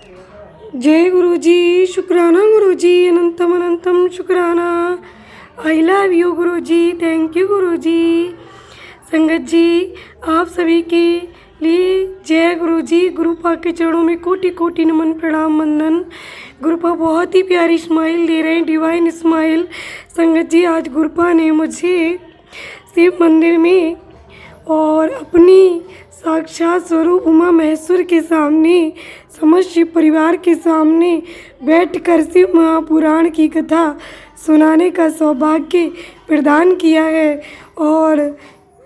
जय गुरु जी, शुक्राना गुरु जी, अनंतम अनंतम शुक्राना। I love you Guru ji, thank you गुरु जी। संगत जी, आप सभी के लिए जय गुरु जी। गुरुपा के चरणों में कोटि कोटि नमन प्रणाम वंदन। गुरुपा बहुत ही प्यारी स्माइल दे रहे हैं, डिवाइन स्माइल। संगत जी, आज गुरुपा ने मुझे शिव मंदिर में और अपनी साक्षात स्वरूप उमा महेश्वर के सामने, समस्त शिव परिवार के सामने बैठकर शिव महापुराण की कथा सुनाने का सौभाग्य प्रदान किया है। और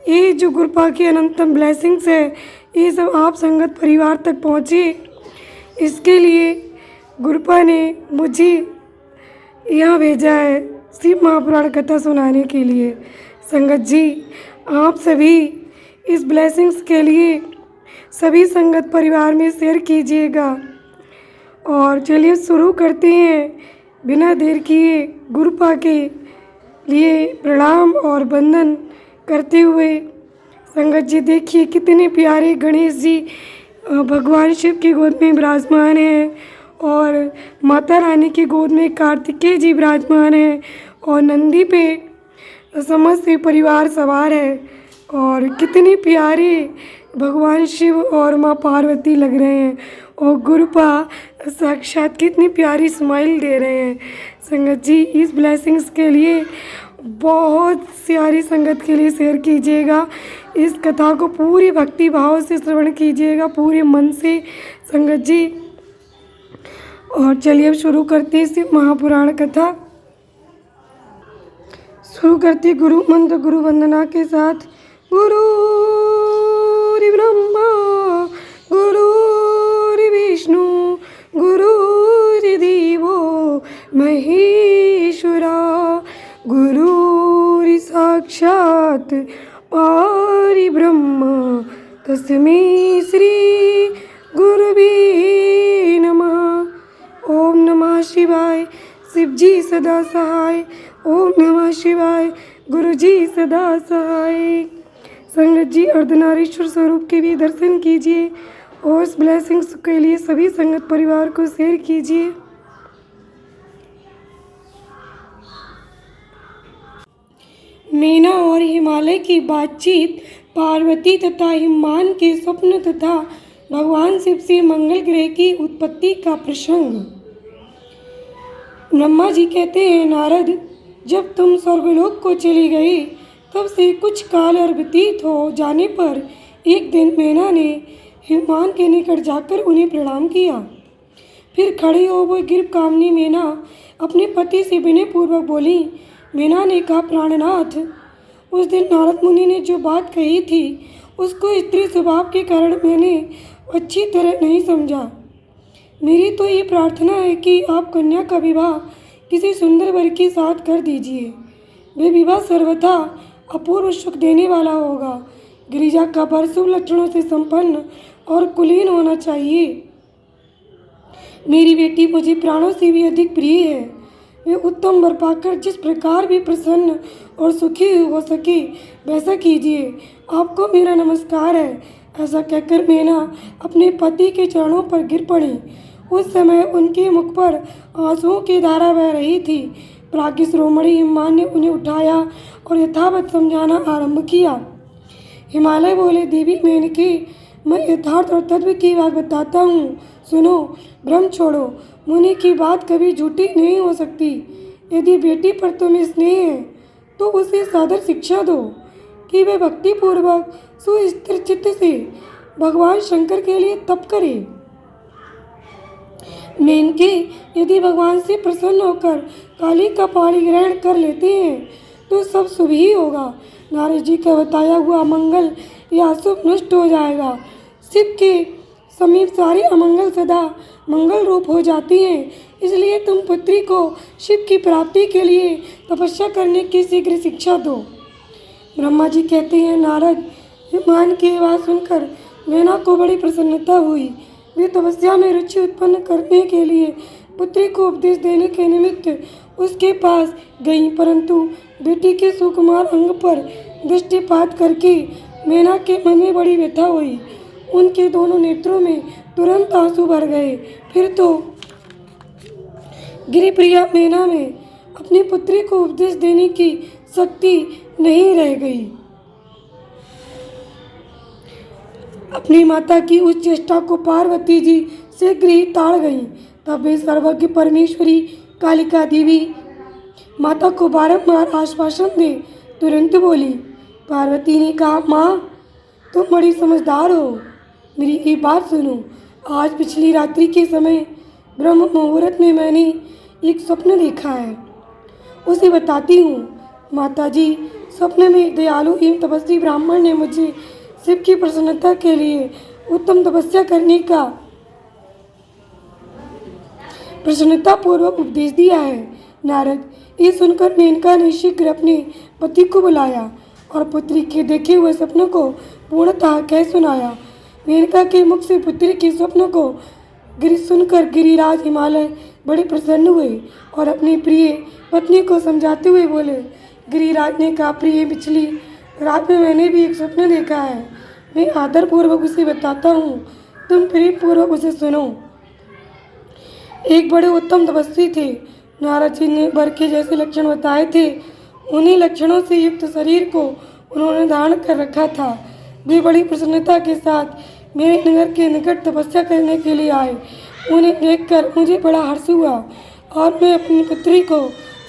ये जो गुरुपा की अनंतम ब्लेसिंग्स है, ये सब आप संगत परिवार तक पहुँचे, इसके लिए गुरुपा ने मुझे यहाँ भेजा है शिव महापुराण कथा सुनाने के लिए। संगत जी, आप सभी इस ब्लेसिंग्स के लिए सभी संगत परिवार में शेयर कीजिएगा। और चलिए शुरू करते हैं बिना देर किए। गुरुपा के लिए प्रणाम और वंदन करते हुए संगत जी देखिए कितने प्यारे गणेश जी भगवान शिव की गोद में विराजमान हैं और माता रानी की गोद में कार्तिकेय जी विराजमान हैं और नंदी पे समस्त परिवार सवार है। और कितने प्यारे भगवान शिव और माँ पार्वती लग रहे हैं और गुरुपा साक्षात कितनी प्यारी स्माइल दे रहे हैं। संगत जी, इस ब्लेसिंग्स के लिए बहुत सारी संगत के लिए शेयर कीजिएगा। इस कथा को पूरी भक्ति भाव से श्रवण कीजिएगा, पूरे मन से संगत जी। और चलिए अब शुरू करते हैं शिव महापुराण कथा। शुरू करते गुरु मंत्र गुरु वंदना के साथ। गुरुर् ब्रह्मा गुरुर् विष्णु गुरुर्देवो महेश्वरा गुरुर् साक्षात् परब्रह्म तस्मै श्री गुरुवे नमः। ओम नमः शिवाय। शिव जी सदा सहाय। ओम नमः शिवाय। गुरु जी सदा सहाय। संगत जी, अर्धनारीश्वर स्वरूप के भी दर्शन कीजिए और इस ब्लेसिंग्स के लिए सभी संगत परिवार को शेयर कीजिए। मीना और हिमालय की बातचीत, पार्वती तथा हिमान के स्वप्न तथा भगवान शिव से मंगल ग्रह की उत्पत्ति का प्रसंग। ब्रह्मा जी कहते हैं, नारद, जब तुम स्वर्गलोक को चली गई तब से कुछ काल और व्यतीत हो जाने पर एक दिन मैना ने हिमान के निकट जाकर उन्हें प्रणाम किया। फिर खड़ी हो वो गिर कामनी मैना अपने पति से विनय पूर्वक बोली। मैना ने कहा, प्राणनाथ, उस दिन नारद मुनि ने जो बात कही थी उसको स्त्री स्वभाव के कारण मैंने अच्छी तरह नहीं समझा। मेरी तो ये प्रार्थना है कि आप कन्या का विवाह किसी सुंदर वर के साथ कर दीजिए। वे विवाह सर्वथा अपूर्व सुख देने वाला होगा। गिरिजा का वर शुभ लक्षणों से संपन्न और कुलीन होना चाहिए। मेरी बेटी मुझे प्राणों से भी अधिक प्रिय है। वे उत्तम वर पाकर जिस प्रकार भी प्रसन्न और सुखी हो सके वैसा कीजिए। आपको मेरा नमस्कार है। ऐसा कहकर मैना अपने पति के चरणों पर गिर पड़ी। उस समय उनके मुख पर आंसुओं की धारा बह रही थी। प्राज्ञ शिरोमणि हिमान ने उन्हें उठाया और यथावत समझाना आरंभ किया। हिमालय बोले, देवी मेनके, मैं यथार्थ और तत्व की बात बताता हूँ, सुनो। भ्रम छोड़ो। मुनि की बात कभी झूठी नहीं हो सकती। यदि बेटी पर तुम्हें स्नेह है तो उसे सादर शिक्षा दो कि वे भक्तिपूर्वक सुस्थिर चित्त से भगवान शंकर के लिए तप करे। मेनके, यदि भगवान से प्रसन्न होकर काली का पाणी ग्रहण कर लेते हैं तो सब शुभ ही होगा। नारद जी का बताया हुआ मंगल या अशुभ नष्ट हो जाएगा। शिव के समीप सारे अमंगल सदा मंगल रूप हो जाती हैं। इसलिए तुम पुत्री को शिव की प्राप्ति के लिए तपस्या करने की शीघ्र शिक्षा दो। ब्रह्मा जी कहते हैं, नारद, हिमान की बात सुनकर मैना को बड़ी प्रसन्नता हुई। वे तपस्या में रुचि उत्पन्न करने के लिए पुत्री को उपदेश देने के निमित्त उसके पास गईं, परंतु बेटी के सुकुमार अंग पर दृष्टिपात करके मैना के मन में बड़ी व्यथा हुई। उनके दोनों नेत्रों में तुरंत आंसू भर गए। फिर तो गिरिप्रिया मैना में अपनी पुत्री को उपदेश देने की शक्ति नहीं रह गई। अपनी माता की उस चेष्टा को पार्वती जी से गृह ताड़ गईं। तब वे सर्वज्ञ परमेश्वरी कालिका देवी माता को बारंबार आश्वासन दे तुरंत बोली। पार्वती ने कहा, माँ तुम बड़ी समझदार हो, मेरी एक बात सुनो। आज पिछली रात्रि के समय ब्रह्म मुहूर्त में मैंने एक स्वप्न देखा है, उसे बताती हूँ। माता जी, स्वप्न में दयालु एवं तपस्वी ब्राह्मण ने मुझे शिव की प्रसन्नता के लिए उत्तम तपस्या करने का प्रसन्नता पूर्वक उपदेश दिया है। नारद, ये सुनकर मेनका ने शीघ्र अपने पति को बुलाया और पुत्री के देखे हुए स्वप्न को पूर्णतः कह सुनाया। मेनका के मुख से पुत्री के स्वप्न को सुनकर गिरिराज हिमालय बड़े प्रसन्न हुए और अपनी प्रिय पत्नी को समझाते हुए बोले। गिरिराज ने कहा, प्रिय, पिछली रात में मैंने भी एक स्वप्न देखा है, मैं आदरपूर्वक उसे बताता हूँ, तुम प्रेमपूर्वक उसे सुनो। एक बड़े उत्तम तपस्वी थे। नारद जी ने वर के जैसे लक्षण बताए थे, उन्हीं लक्षणों से युक्त शरीर को उन्होंने धारण कर रखा था। वे बड़ी प्रसन्नता के साथ मेरे नगर के निकट तपस्या करने के लिए आए। उन्हें देखकर मुझे बड़ा हर्ष हुआ और मैं अपनी पुत्री को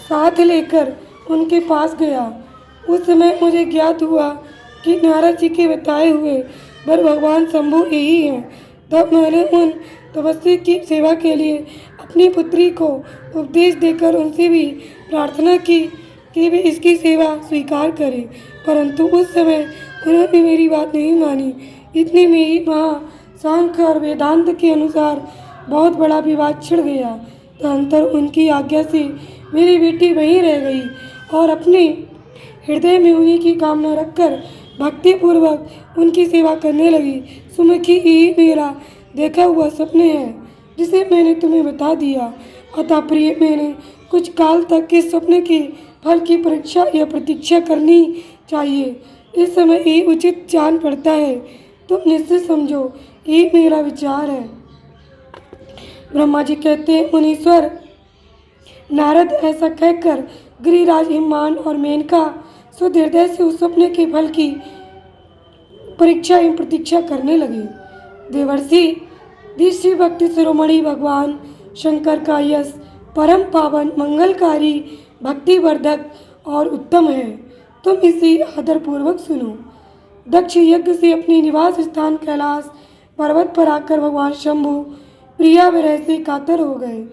साथ लेकर उनके पास गया। उस समय मुझे ज्ञात हुआ कि नारद जी के बताए हुए वर भगवान शंभु यही हैं। तब मैंने उन तपस्वी की सेवा के लिए अपनी पुत्री को उपदेश देकर उनसे भी प्रार्थना की कि वे इसकी सेवा स्वीकार करें, परंतु उस समय उन्होंने मेरी बात नहीं मानी। इतने में ही वहाँ सांख्य और वेदांत के अनुसार बहुत बड़ा विवाद छिड़ गया। तदनंतर उनकी आज्ञा से मेरी बेटी वहीं रह गई और अपने हृदय में उन्हीं की कामना रखकर भक्तिपूर्वक उनकी सेवा करने लगी। सुमुखी, यही मेरा देखा हुआ स्वप्न है जिसे मैंने तुम्हें बता दिया। अतः प्रिय, मैंने कुछ काल तक के स्वप्न के फल की परीक्षा या प्रतीक्षा करनी चाहिए। इस समय ये उचित जान पड़ता है, तुम निश्चित समझो, ये मेरा विचार है। ब्रह्मा जी कहते हैं, मुनीश्वर नारद ऐसा कहकर गिरिराज हिमान और मेनका शुद्ध हृदय से उस स्वप्न के फल की परीक्षा एवं प्रतीक्षा करने लगे। देवर्षि, ऋषि भक्ति शिरोमणि भगवान शंकर का यश परम पावन, मंगलकारी, भक्तिवर्धक और उत्तम है। तुम इसे आदरपूर्वक सुनो। दक्ष यज्ञ से अपनी निवास स्थान कैलाश पर्वत पर आकर भगवान शंभु प्रिया विरह से कातर हो गए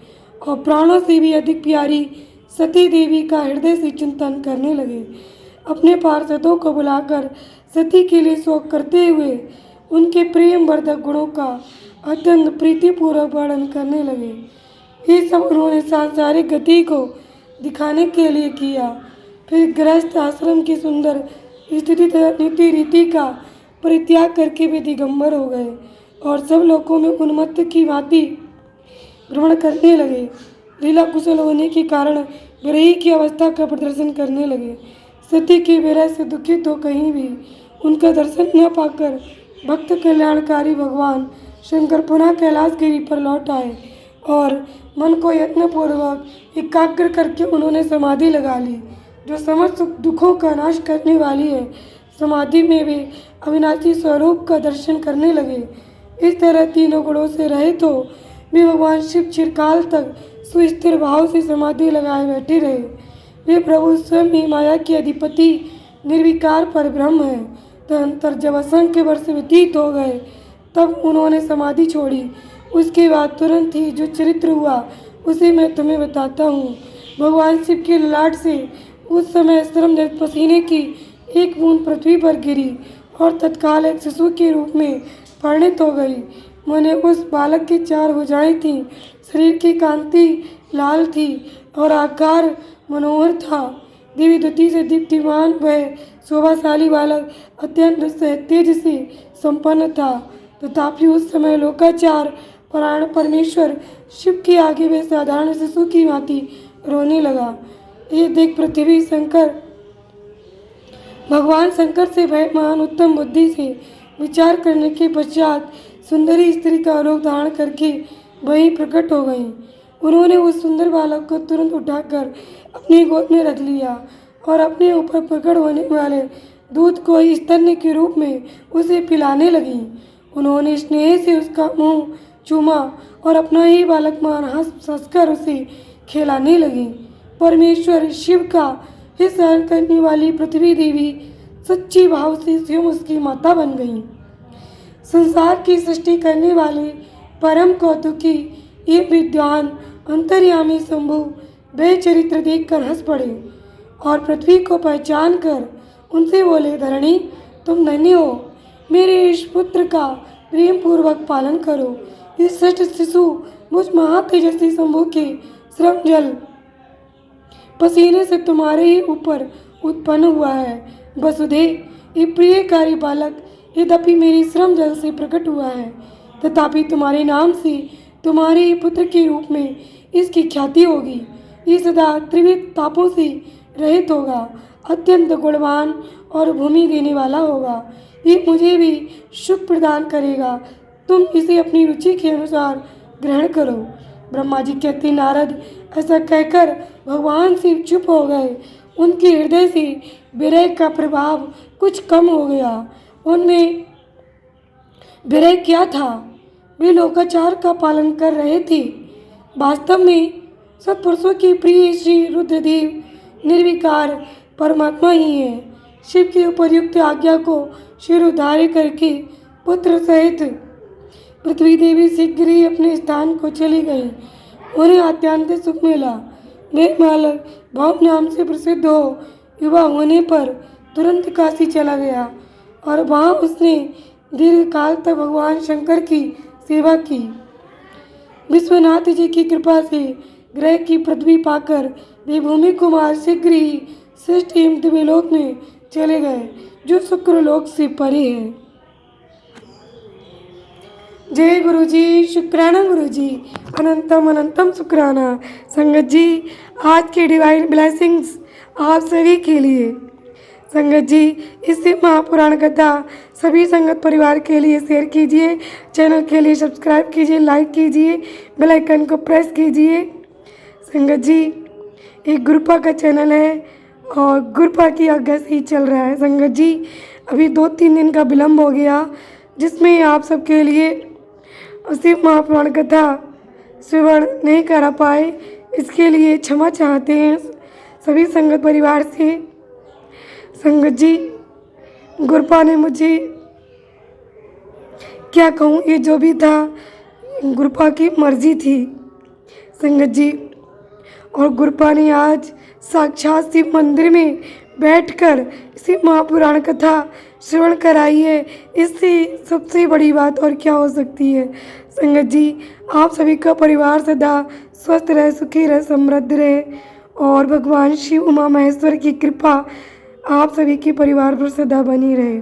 और प्राणों से भी अधिक प्यारी सती देवी का हृदय से चिंतन करने लगे। अपने पार्षदों को बुलाकर सती के लिए शोक करते हुए उनके प्रेम वर्धक गुणों का अत्यंत प्रीतिपूर्वक वर्णन करने लगे। ये सब उन्होंने सांसारिक गति को दिखाने के लिए किया। फिर गृहस्थ आश्रम की सुंदर स्थिति नीति रीति का परित्याग करके वे दिगंबर हो गए और सब लोगों में उन्मत्त की भांति भ्रमण करने लगे। लीला कुशल होने के कारण विरही की अवस्था का प्रदर्शन करने लगे। सती के विरह से दुखित हो कहीं भी उनका दर्शन न पाकर भक्त कल्याणकारी भगवान शंकर पुनः कैलाश गिरी पर लौट आए और मन को यत्नपूर्वक एकाग्र करके उन्होंने समाधि लगा ली, जो समस्त दुखों का नाश करने वाली है। समाधि में वे अविनाशी स्वरूप का दर्शन करने लगे। इस तरह तीनों गुणों से रहित हो वे भगवान शिव चिरकाल तक सुस्थिर भाव से समाधि लगाए बैठे रहे। वे प्रभु स्वयं ही माया के अधिपति निर्विकार पर ब्रह्म है। तदनंतर जब असंख्य वर्ष व्यतीत हो गए तब उन्होंने समाधि छोड़ी। उसके बाद तुरंत ही जो चरित्र हुआ उसे मैं तुम्हें बताता हूँ। भगवान शिव के ललाट से उस समय श्रमदत्त पसीने की एक बूंद पृथ्वी पर गिरी और तत्काल एक शिशु के रूप में परिणित हो गई। मैंने उस बालक की 4 भुजाएं थीं, शरीर की कांति लाल थी और आकार मनोहर था। देवी द्युति से दीप्तिमान वह शोभाशाली बालक अत्यंत तेज से संपन्न था। तथापि उस समय लोकाचार परायण परमेश्वर शिव के आगे वे साधारण शिशु की भांति रोने लगा। ये देख पृथ्वी शंकर भगवान शंकर से भय महान उत्तम बुद्धि से विचार करने के पश्चात सुंदरी स्त्री का रूप धारण करके वहीं प्रकट हो गईं। उन्होंने उस सुंदर बालक को तुरंत उठाकर अपनी गोद में रख लिया और अपने ऊपर प्रकट होने वाले दूध को स्तन्य के रूप में उसे पिलाने लगीं। उन्होंने स्नेह से उसका मुंह चूमा और अपना ही बालक मान हंसकर उसे खिलाने लगीं। परमेश्वर शिव का हित सहन करने वाली पृथ्वी देवी सच्ची भाव से स्वयं उसकी माता बन गईं। संसार की सृष्टि करने वाले परम कौतुकी ये विद्वान अंतर्यामी शंभु वे चरित्र देखकर हंस पड़े और पृथ्वी को पहचान कर उनसे बोले, धरणी तुम धन्य हो, मेरे इस पुत्र का प्रेम पूर्वक पालन करो। इस श्रेष्ठ शिशु मुझ महातेजस्वी शंभु के श्रम जल पसीने से तुम्हारे ही ऊपर उत्पन्न हुआ है। वसुधे, ये प्रियकारी बालक यद्यपि मेरी श्रम जल से प्रकट हुआ है, तथापि तुम्हारे नाम से तुम्हारे ही पुत्र के रूप में इसकी ख्याति होगी। ये सदा त्रिविध तापों से रहित होगा, अत्यंत गुणवान और भूमि देने वाला होगा। ये मुझे भी सुख प्रदान करेगा। तुम इसे अपनी रुचि के अनुसार ग्रहण करो। ब्रह्मा जी कहते, नारद ऐसा कहकर भगवान शिव चुप हो गए। उनके हृदय से विरह का प्रभाव कुछ कम हो गया। उनमें विरह क्या था? वे लोकाचार का पालन कर रहे थे। वास्तव में सत्पुरुषों के प्रिय श्री रुद्रदेव निर्विकार परमात्मा ही है। शिव की उपयुक्त आज्ञा को शिरोधार्य करके पुत्र सहित पृथ्वी देवी शीघ्र ही अपने स्थान को चली गई। उन्हें अत्यंत सुख मिला। वे बालक भौम नाम से प्रसिद्ध हो युवा होने पर तुरंत काशी चला गया और वहाँ उसने दीर्घ काल तक भगवान शंकर की सेवा की। विश्वनाथ जी की कृपा से ग्रह की पृथ्वी पाकर वे भूमि कुमार शीघ्र ही श्रेष्ठ एवं दिव्यलोक में चले गए, जो शुक्रलोक से परे है। जय गुरु जी, शुक्राना गुरु जी, अनंतम अनंतम शुक्राना। संगत जी, आज के डिवाइन ब्लेसिंग्स आप सभी के लिए। संगत जी, इस महापुराण कथा सभी संगत परिवार के लिए शेयर कीजिए, चैनल के लिए सब्सक्राइब कीजिए, लाइक कीजिए, बेल आइकन को प्रेस कीजिए। संगत जी, एक गुरुपा का चैनल है और गुरुपा की आज्ञा से ही चल रहा है। संगत जी, अभी 2-3 दिन का विलम्ब हो गया, जिसमें आप सबके लिए शिव महापुराण कथा श्रवण नहीं करा पाए। इसके लिए क्षमा चाहते हैं सभी संगत परिवार से। संगत जी, गुरुपा ने मुझे क्या कहूँ, ये जो भी था गुरुपा की मर्जी थी। संगत जी, और गुरुपा ने आज साक्षात शिव मंदिर में बैठकर शिव महापुराण कथा श्रवण कराई है। इससे सबसे बड़ी बात और क्या हो सकती है। संगत जी, आप सभी का परिवार सदा स्वस्थ रहे, सुखी रहे, समृद्ध रहे और भगवान शिव उमा महेश्वर की कृपा आप सभी के परिवार पर सदा बनी रहे।